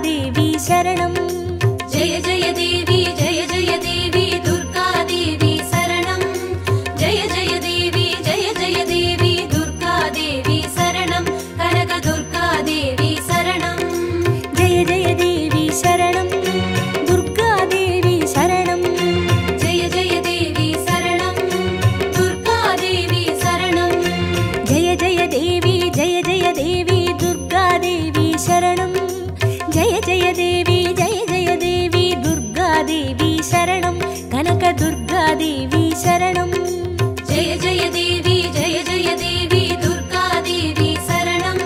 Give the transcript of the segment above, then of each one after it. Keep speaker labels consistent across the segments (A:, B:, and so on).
A: देवी शरणं
B: जय जय देवी दुर्गा देवी शरणं जय जय देवी दुर्गा देवी शरणं कनक दुर्गा देवी शरणं
A: जय जय देवी शरणं दुर्गा देवी शरणं
B: जय जय देवी शरणं दुर्गा देवी शरणं
A: जय जय देवी दुर्गा देवी शरणं जय जय देवी दुर्गा देवी शरणं कनक दुर्गा देवी शरणं
B: जय जय देवी दुर्गा देवी शरणं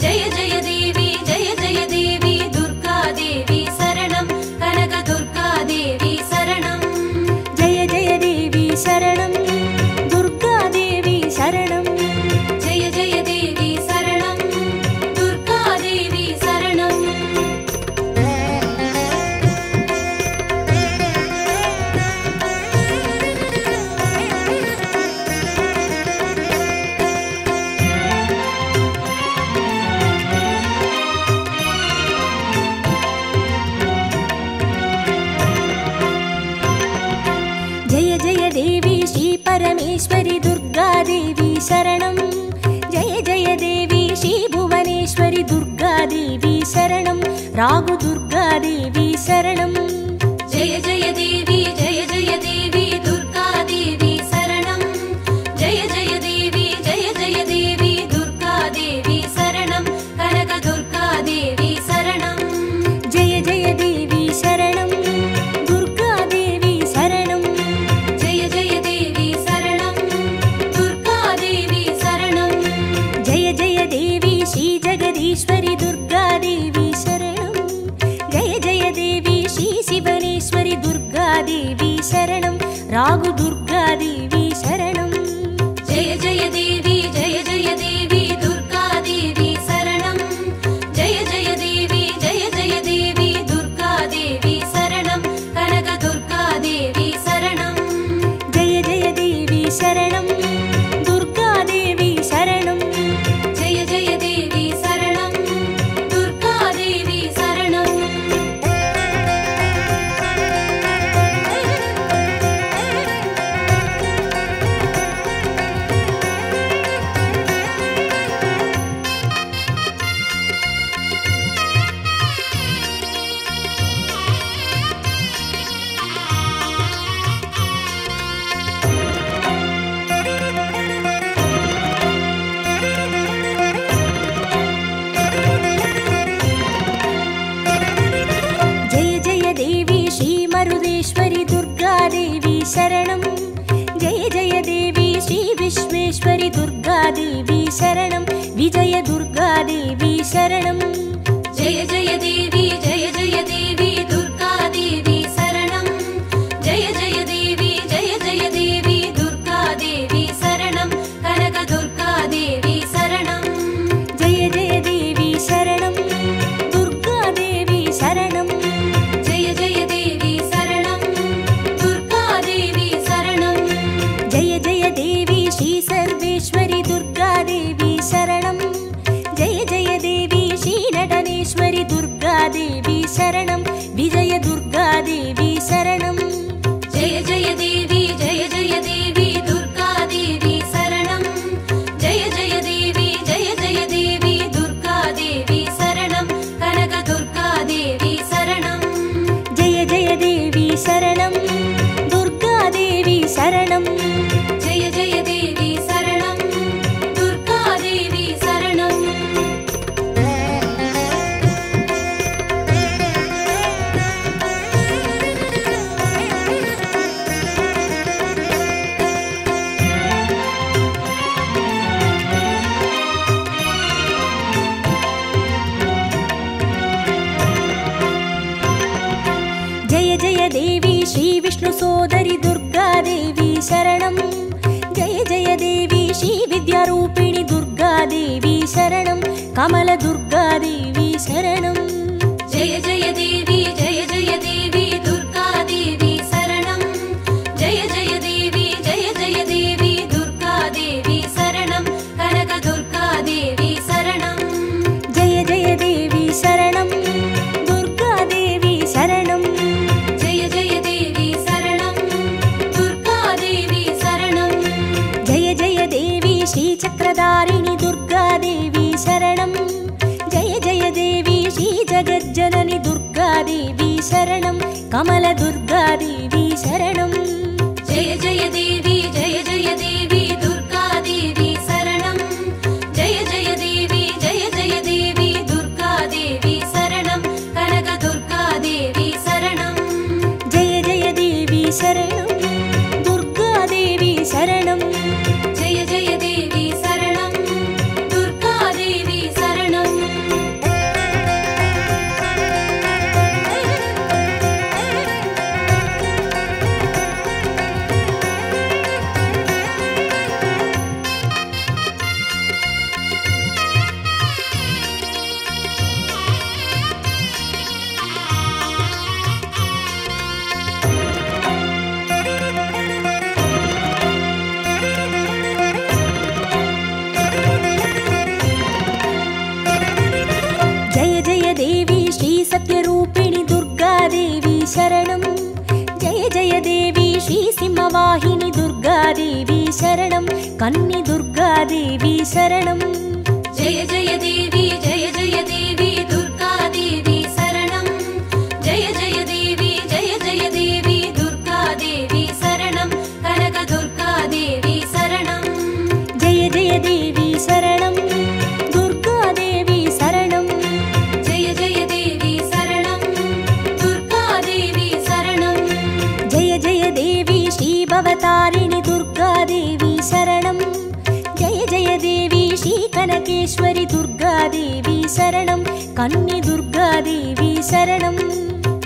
B: जय जय देवी दुर्गा देवी शरणं कनक दुर्गा देवी शरणं
A: जय जय देवी शरणं दुर्गा देवी शरणं
B: जय जय देवी शरणं दुर्गा देवी शरणं
A: जय जय देवी श्री परमेश्वरी दुर्गा देवी शरणं जय जय देवी श्री भुवनेश्वरी दुर्गा देवी शरणं रागु दुर्गा देवी शरणं
B: जय जय देवी दुर्गा देवी शरणं जय जय देवी दुर्गा देवी शरणं कनक दुर्गा देवी शरणं
A: जय जय देवी शरणं दुर्गा देवी शरणं
B: जय जय देवी शरणं दुर्गा देवी शरणं
A: जय जय देवी श्री जगदीश्वरी दुर्गा देवी शरणं जय जय देवी श्री शिवनेश्वरी दुर्गा देवी शरणं रागु दुर्गा देवी शरणं
B: जय जय देवी दुर्गा देवी शरणं जय जय देवी दुर्गा देवी शरणं कनक दुर्गा देवी शरणं
A: जय जय देवी शरणं दुर्गा देवी शरणं
B: जय जय देवी शरणं दुर्गा देवी शरणं
A: जय जय देवी श्री मरुदेश्वरी दुर्गा देवी शरणं जय जय देवी श्री विश्वेश्वरी दुर्गा देवी शरणं विजय दुर्गा देवी शरणं
B: जय जय देवी दुर्गा देवी शरणं जय जय देवी दुर्गा देवी शरणं कनक दुर्गा देवी शरणं
A: जय जय देवी शरणं दुर्गा देवी शरणं
B: जय जय देवी शरणं दुर्गा देवी शरणं
A: जय जय देवी श्री सर्वेश्वरी दुर्गा देवी शरणं जय जय देवी श्री नटनेश्वरी दुर्गा देवी शरणं विजय दुर्गा देवी शरणं
B: जय जय देवी दुर्गा देवी शरणं जय जय देवी दुर्गा देवी शरणं कनक दुर्गा देवी शरणं
A: जय जय देवी शरणं दुर्गा देवी शरणं
B: जय जय देवी शरणं दुर्गा देवी शरणं
A: जय जय देवी श्री विष्णु सोदरी दुर्गा देवी शरणं जय जय देवी श्री विद्यारूपिणी दुर्गा देवी शरणं कमल दुर्गा देवी शरणं
B: जय जय देवी दुर्गा देवी शरणं जय जय देवी दुर्गा देवी शरणं कनक दुर्गा देवी शरणं
A: जय जय देवी शरणं शरणं कमलदुर्गादेवी शरणं
B: जय जय देवी दुर्गादेवी शरणं जय जय देवी दुर्गादेवी शरणं कनकदुर्गादेवी शरणं
A: जय जय देवी शरणं दुर्गादेवी शरणं
B: जय जय देवी शरणं दुर्गादेवी शरणं
A: जय जय देवी श्री सत्यरूपिणी दुर्गादेवी शरणं जय जय देवी श्री सिंहवाहिनी दुर्गादेवी शरणं कन्नी दुर्गादेवी शरणं
B: जय जय देवी दुर्गादेवी शरणं जय जय देवी दुर्गादेवी शरणं कनकदुर्गादेवी शरणं
A: जय जय देवी शरणं दुर्गादेवी शरणं
B: जय जय देवी शरणं दुर्गादेवी शरणं
A: जय जय देवी श्री भवतारिणी दुर्गादेवी शरणं जय जय देवी श्री कनकेश्वरी दुर्गादेवी शरणं कन्नी दुर्गादेवी शरणं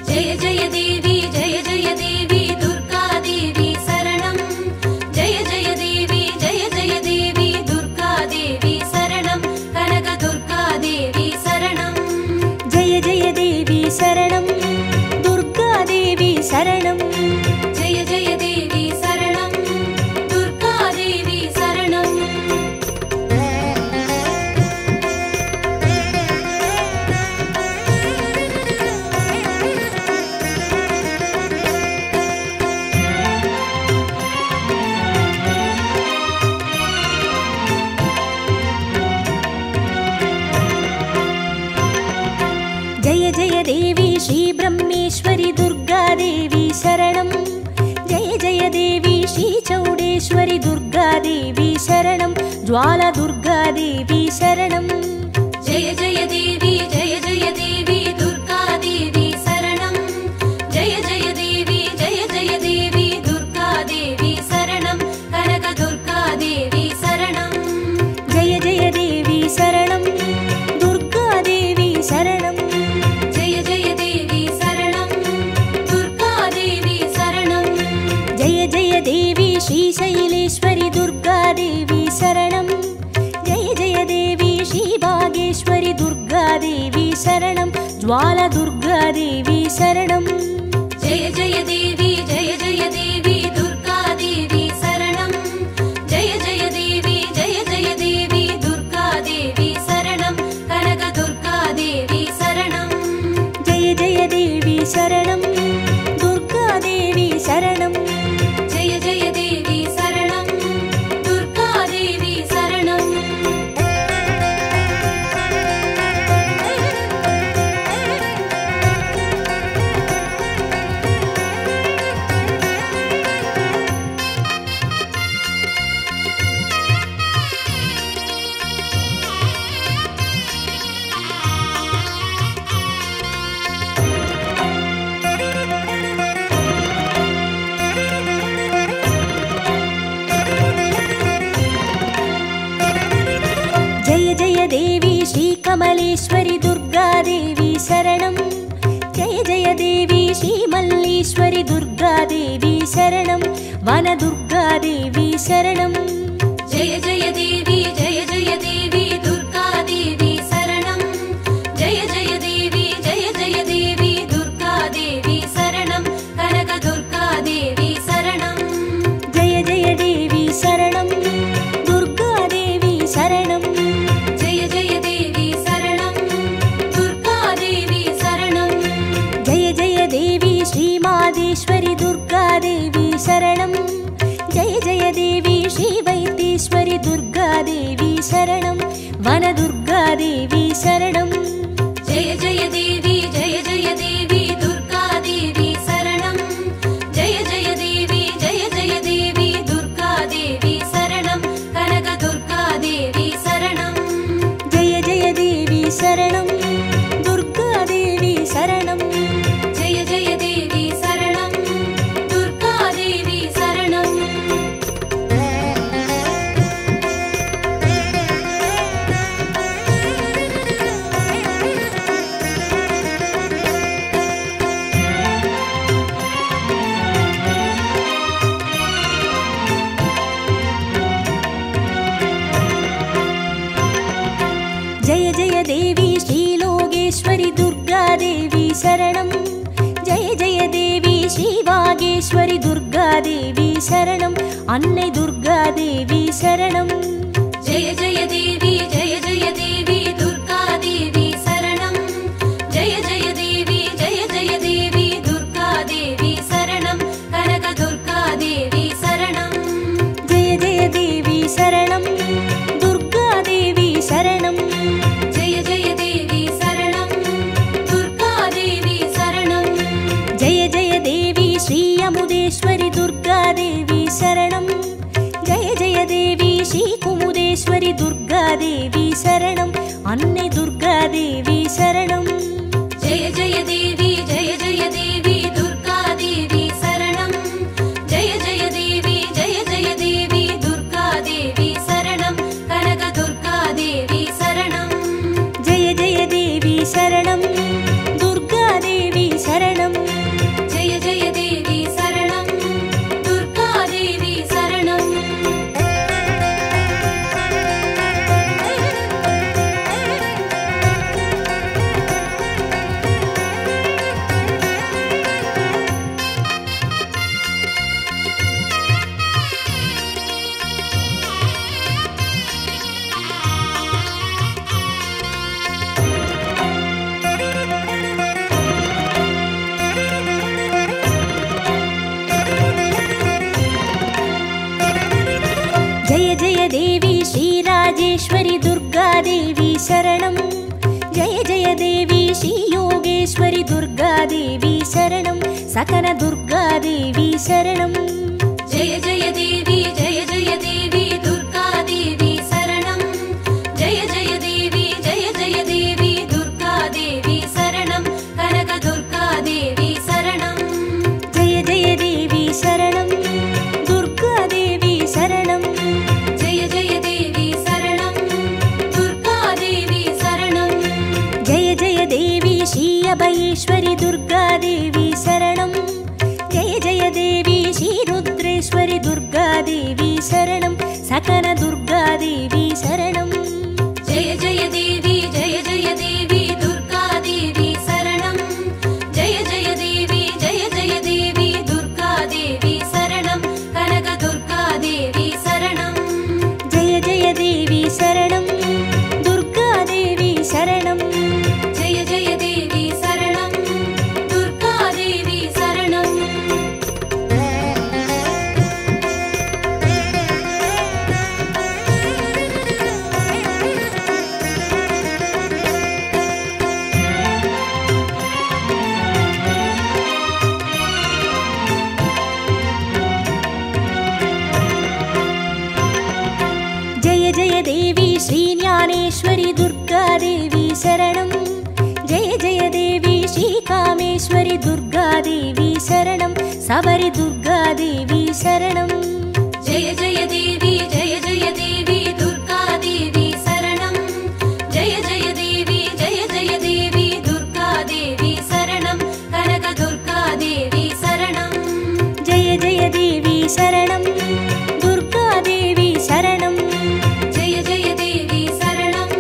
B: जय जय देवी दुर्गादेवी शरणं जय जय देवी दुर्गादेवी शरणं कनकदुर्गादेवी शरणं
A: जय जय देवी शरणं दुर्गादेवी शरणं
B: जय जय देवी शरणं दुर्गादेवी शरणं
A: जय जय देवी श्री ब्रह्मेश्वरी दुर्गादेवी शरणं जय जय देवी श्री चौडेश्वरी दुर्गादेवी शरणं ज्वाला दुर्गादेवी शरणं
B: जय जय देवी दुर्गादेवी शरणं जय जय देवी दुर्गादेवी शरणं कनकदुर्गादेवी शरणं
A: जय जय देवी शरणं दुर्गादेवी शरणं
B: जय जय देवी शरणं दुर्गादेवी शरणं
A: जय जय देवी श्रीशैलेश्वरी दुर्गादेवी शरणं जय जय देवी श्रीभागेश्वरी दुर्गादेवी शरणं ज्वाला दुर्गादेवी शरणं
B: जय जय देवी दुर्गादेवी शरणं जय जय देवी दुर्गादेवी शरणं कनकदुर्गादेवी शरणं
A: जय जय देवी शरणं दुर्गादेवी शरणं
B: जय जय देवी शरणं दुर्गादेवी शरणं
A: जय जय देवी श्री कमलेश्वरी दुर्गादेवी शरणं जय जय देवी श्री मल्लीश्वरी दुर्गादेवी शरणं वनदुर्गादेवी शरणं
B: जय जय देवी दुर्गादेवी शरणं जय जय देवी दुर्गादेवी शरणं कनकदुर्गादेवी शरणं
A: जय जय देवी शरणं दुर्गादेवी शरणं
B: जय जय देवी शरणं दुर्गादेवी शरणं
A: जय जय देवी श्रीमादेश्वरी दुर्गादेवी शरणं जय जय देवी श्रीवैद्येश्वरी दुर्गादेवी शरणं वनदुर्गादेवी शरणं
B: जय जय देवी दुर्गादेवी
A: யோகேஸ்வரி துர்காதேவி சரணம். அன்னை துர்காதேவி சரணம்.
B: ஜெய ஜெய தேவி ஜெய ஜெய தேவி துர்காதேவி சரணம். ஜெய ஜெய தேவி ஜெய ஜெய தேவி துர்காதேவி சரணம். கனக துர்காதேவி சரணம்.
A: ஜெய ஜெய தேவி சரணம். துர்காதேவி சரணம்.
B: ஜெய ஜெய தேவி சரணம். துர்காதேவி சரணம்.
A: ஜெய ஜெய தேவி ஸ்ரீ அமுதேஸ்வரி துர்காதேவி சரணம். ஜெய ஜெய தேவி ஸ்ரீ குமுதேஸ்வரி துர்காதேவி சரணம். அன்னை துர்காதேவி சரணம்.
B: ஜெய ஜெய தேவி ஜெய ஜெய தேவி துர்காதேவி சரணம். ஜெய ஜெய தேவி ஜெய ஜெய தேவி துர்காதேவி சரணம். கனக துர்காதேவி சரணம்.
A: ஜெய ஜெய தேவி சரணம். துர்காதேவி சரணம்.
B: ஜெய ஜெய தேவி சரணம். துர்காதேவி சரணம்.
A: ஜெய ஜெய தேவி ஸ்ரீ ராஜேஸ்வரி துர்காதேவி சரணம். ஜெய ஜெய தேவி ஸ்ரீ யோகேஸ்வரி துர்காதேவி சரணம். சகன துர்காதேவி சரணம்.
B: ஜெய ஜெய தேவி ஜெய ஜெய தேவி துர்காதேவி சரணம். ஜெய ஜெய தேவி ஜெய ஜெய தேவி துர்காதேவி சரணம். கனக துர்காதேவி சரணம்.
A: ஜெய ஜெய தேவி சரணம். துர்காதேவி சரணம்.
B: ஜெய ஜெய தேவி சரணம். துர்காதேவி சரணம்.
A: ஜெய ஜெய தேவி ஸ்ரீ அபயேஸ்வரி துர்காதேவி சரணம். ஜெய ஜெய தேவி ஸ்ரீ ருத்ரேஸ்வரி துர்காதேவி சரணம். சகன துர்காதேவி சரணம்.
B: ஜெய ஜெய தேவி ஜெய ஜெய தேவி துர்காதேவி சரணம். ஜெய ஜெய தேவி ஜெய ஜெய தேவி துர்காதேவி சரணம். கனக துர்காதேவி சரணம்.
A: ஜெய ஜெய தேவி சரணம். துர்காதேவி சரணம்.
B: ஜெய ஜெய தேவி சரணம். துர்காதேவி சரணம்.
A: ஜெய ஜெய தேவி ஸ்ரீ ஞானேஸ்வரி துர்காதேவி சரணம். ஜெய ஜெய தேவி ஸ்ரீ காமேஸ்வரி துர்காதேவி சரணம். சபரி துர்காதேவி சரணம்.
B: ஜெய ஜெய தேவி ஜெய ஜெய தேவி துர்காதேவி சரணம். ஜெய ஜெய தேவி ஜெய ஜெய தேவி துர்காதேவி சரணம். கனக துர்காதேவி சரணம்.
A: ஜெய ஜெய தேவி சரணம். துர்காதேவி சரணம்.
B: ஜெய ஜெய தேவி சரணம்.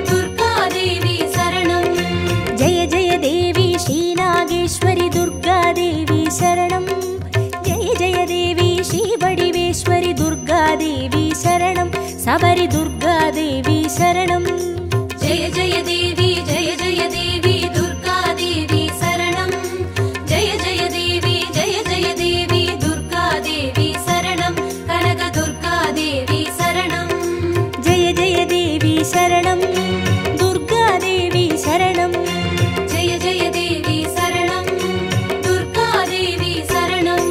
B: துர்காதேவி சரணம்.
A: ஜெய ஜெய தேவி ஸ்ரீ நாகேஸ்வரி துர்காதேவி சரணம். ஜெய ஜெய தேவி ஸ்ரீ வடிவேஸ்வரி துர்காதேவி சரணம். சபரி துர்காதேவி சரணம்.
B: ஜெய ஜெய தேவி ஜெய ஜெய தேவி துர்காதேவி சரணம். ஜெய ஜெய தேவி ஜெய ஜெய தேவி துர்காதேவி சரணம். கனக துர்காதேவி சரணம்.
A: ஜெய ஜெய தேவி சரணம். துர்காதேவி சரணம்.
B: ஜெய ஜெய தேவி சரணம். துர்காதேவி சரணம்.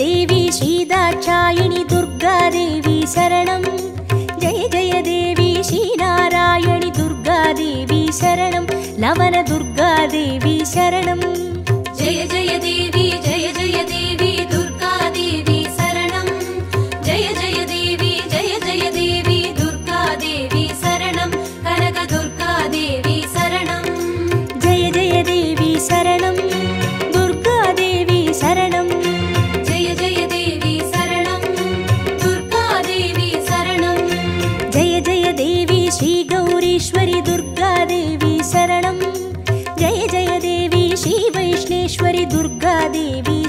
A: தேவி ஸ்ரீ தாட்சாயினி துர்காதேவி சரணம். ஜெய ஜெய தேவி ஸ்ரீ நாராயணி துர்காதேவி சரணம். லவன துர்காதேவி சரணம்.
B: ஜெய ஜெய தேவி ஜெய